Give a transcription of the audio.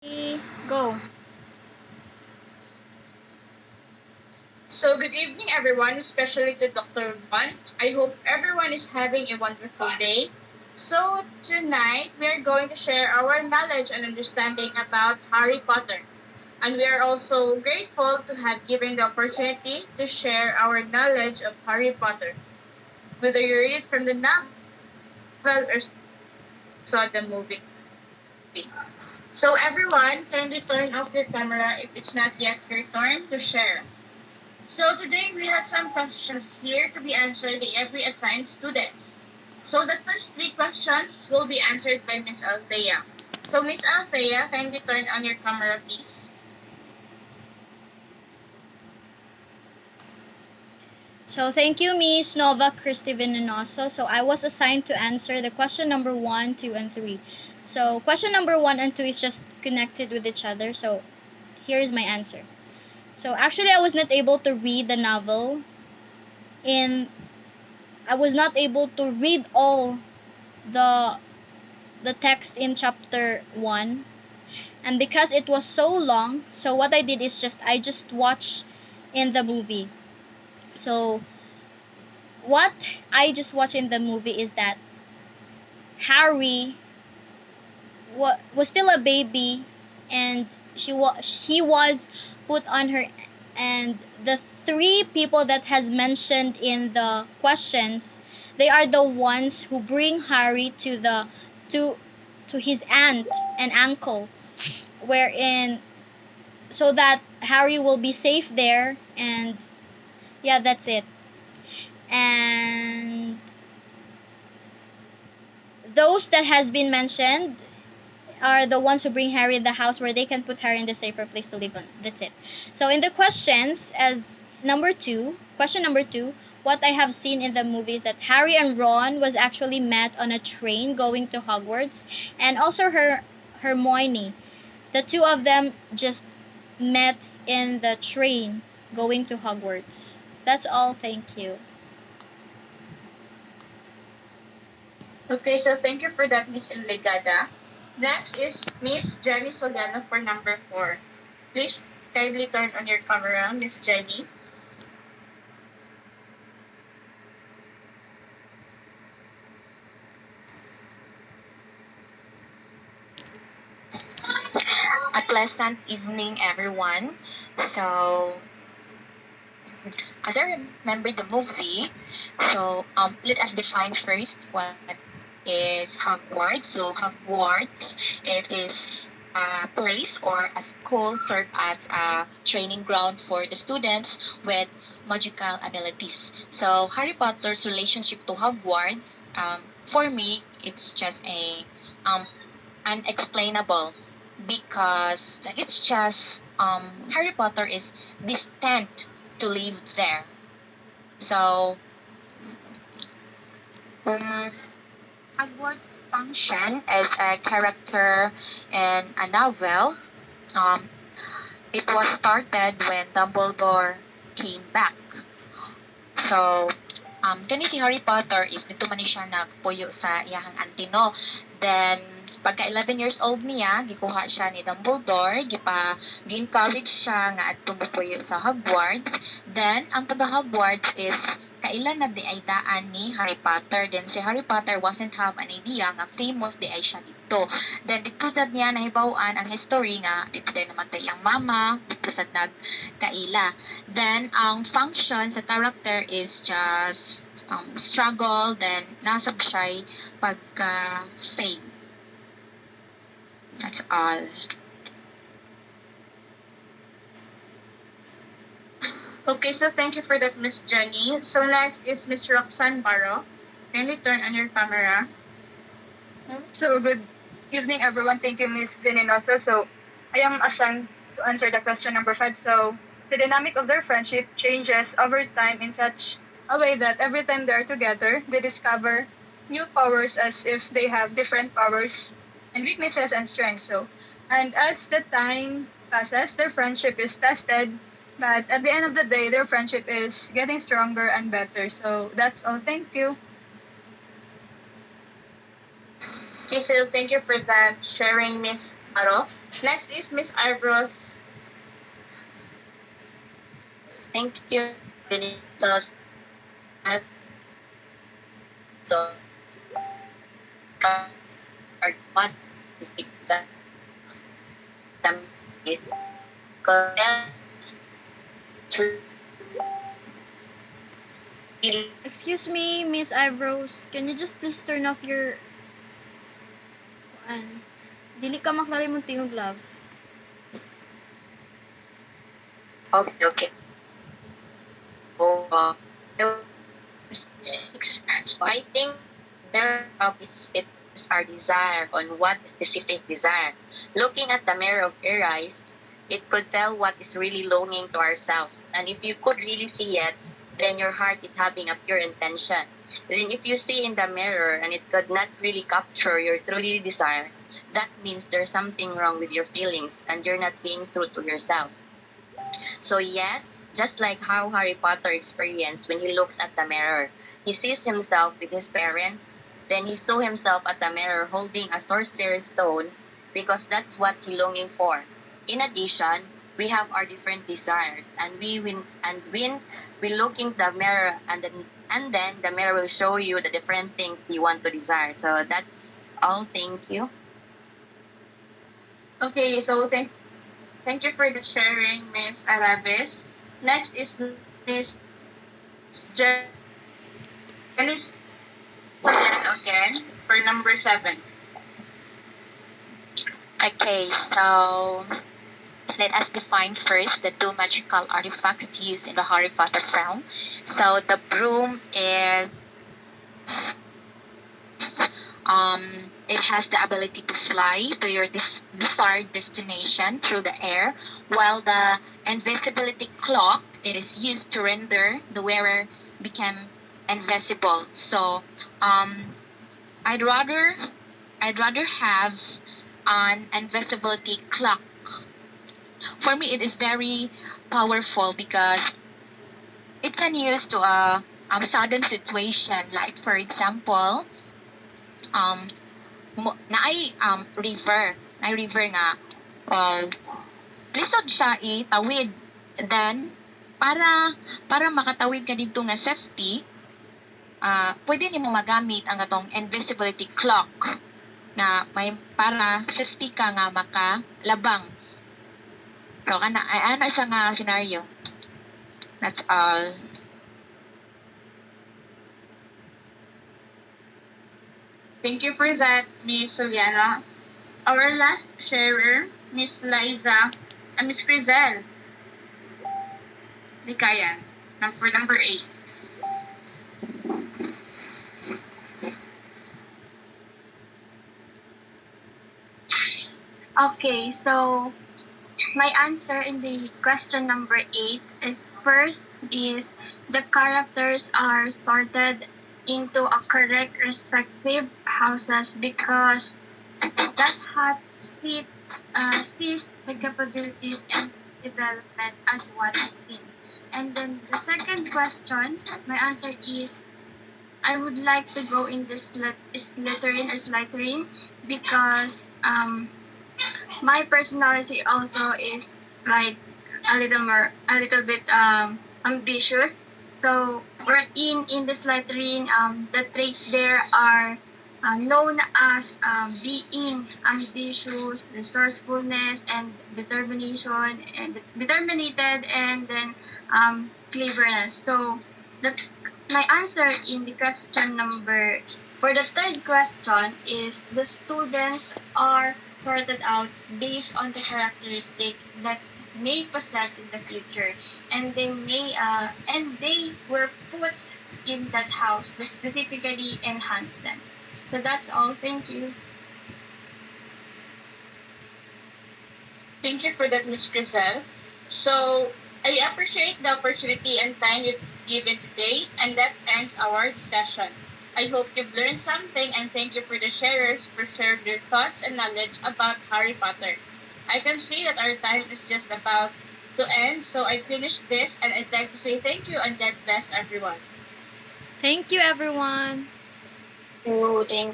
Go. So, good evening, everyone, especially to Dr. Juan. I hope everyone is having a wonderful day. So, tonight we are going to share our knowledge and understanding about Harry Potter. And we are also grateful to have given the opportunity to share our knowledge of Harry Potter, whether you read it from the novel or saw the movie. So, everyone, kindly turn off your camera if it's not yet your turn to share. So today we have some questions here to be answered by every assigned student. So the first three questions will be answered by Miss Althea. So Miss Althea, kindly turn on your camera, please. So thank you, Miss Nova Christy Venenoso. So I was assigned to answer the question number 1, 2, and 3. So question number 1 and 2 is just connected with each other. So here is my answer. So actually I was not able to read the novel in I was not able to read all the the text in chapter 1, and because it was so long, so what I did is I just watched in the movie. So what I just watched in the movie is that Harry was still a baby, and he was put on her, and the three people that has mentioned in the questions, they are the ones who bring Harry to to his aunt and uncle, wherein so that Harry will be safe there. And yeah, that's it. And those that has been mentioned are the ones who bring Harry in the house where they can put Harry in the safer place to live on. That's it. So in the questions, as question number 2, what I have seen in the movie is that Harry and Ron was actually met on a train going to Hogwarts, and also Hermione. The two of them just met in the train going to Hogwarts. That's all. Thank you. Okay, so thank you for that, Miss Enlegada. Next is Miss Jenny Soriano for number 4. Please kindly turn on your camera, Miss Jenny. A pleasant evening, everyone. So, as I remember the movie, let us define first what is Hogwarts. So, Hogwarts, it is a place or a school served as a training ground for the students with magical abilities. So, Harry Potter's relationship to Hogwarts, for me, it's just a unexplainable because it's just Harry Potter is destined to live there. So um, Hogwarts function as a character in a novel. Um, it was started when Dumbledore came back. So, kani si Harry Potter is dito man ni siya nagpuyo sa iyahang antino. Then, pagka 11 years old niya, gikuha siya ni Dumbledore, gi-encourage siya nga adto puyo sa Hogwarts. Then, ang taga Hogwarts is kailan na di ay daan ni Harry Potter. Then, si Harry Potter wasn't have an idea nga famous di ay siya dito. Then, dito sad niya nahibawan ang history nga dito din namatay ang mama, dito sad nagkaila. Then, ang function sa character is just struggle, then nasab siya pagka-fame. That's all. Okay, so thank you for that, Miss Jenny. So next is Miss Roxanne Barro. Kindly turn on your camera. So good evening, everyone. Thank you, Ms. Venenosa. So I am assigned to answer the question number 5. So the dynamic of their friendship changes over time in such a way that every time they are together, they discover new powers as if they have different powers and weaknesses and strengths. So, and as the time passes, their friendship is tested. But at the end of the day, their friendship is getting stronger and better. So that's all. Thank you. Okay, so thank you for that sharing, Miss Aro. Next is Miss Eyebrows. Thank you, Benito. So, what that is correct to Excuse me, Miss Eyebrows. Can you just please turn off your... Dili ka maklari mong tingog, love. okay, okay. So, so I think there it is our desire on what specific desire. Looking at the mirror of your eyes, it could tell what is really longing to ourselves. And if you could really see it, then your heart is having a pure intention. Then if you see in the mirror and it could not really capture your truly desire, that means there's something wrong with your feelings and you're not being true to yourself. So yes, just like how Harry Potter experienced when he looks at the mirror. He sees himself with his parents, then he saw himself at the mirror holding a sorcerer's stone because that's what he longing for. In addition, we have our different desires and when we look in the mirror and then the mirror will show you the different things you want to desire. So that's all. Thank you. Okay, so thank you for the sharing, Miss Arabes. Next is Miss Janice again for number 7. Okay, so let us define first the two magical artifacts used in the Harry Potter film. So the broom is it has the ability to fly to your desired destination through the air, while the invisibility cloak it is used to render the wearer become invisible. So I'd rather I'd rather have an invisibility cloak. For me, it is very powerful because it can use to a sudden situation. Like for example, um, na river nga, um, lisod siya tawid. Then para makatawid ka dito nga safety, pwede nimo magamit ang atong invisibility clock na may para safety ka nga makalabang. So ana siya nga scenario. That's all. Thank you for that, Miss Soliana. Our last sharer, Miss Liza, Miss Crizel. Likayan, for number 8. Okay, so my answer in the question number 8 is first is the characters are sorted into a correct respective houses because that hat sees the capabilities and development as what is seen. And then the second question, my answer is I would like to go in this Slytherin because my personality also is like a little bit ambitious. So we're in the Slytherin, the traits there are known as being ambitious, resourcefulness, and determinated, and then cleverness. So the my answer in the question number for the third question is the students are sorted out based on the characteristic that may possess in the future, and they were put in that house to specifically enhance them. So that's all. Thank you. Thank you for that, Miss Crizel. So, I appreciate the opportunity and time you've given today, and that ends our discussion. I hope you've learned something, and thank you for the sharers for sharing their thoughts and knowledge about Harry Potter. I can see that our time is just about to end, so I finished this, and I'd like to say thank you and God bless everyone. Thank you, everyone. Oh, thank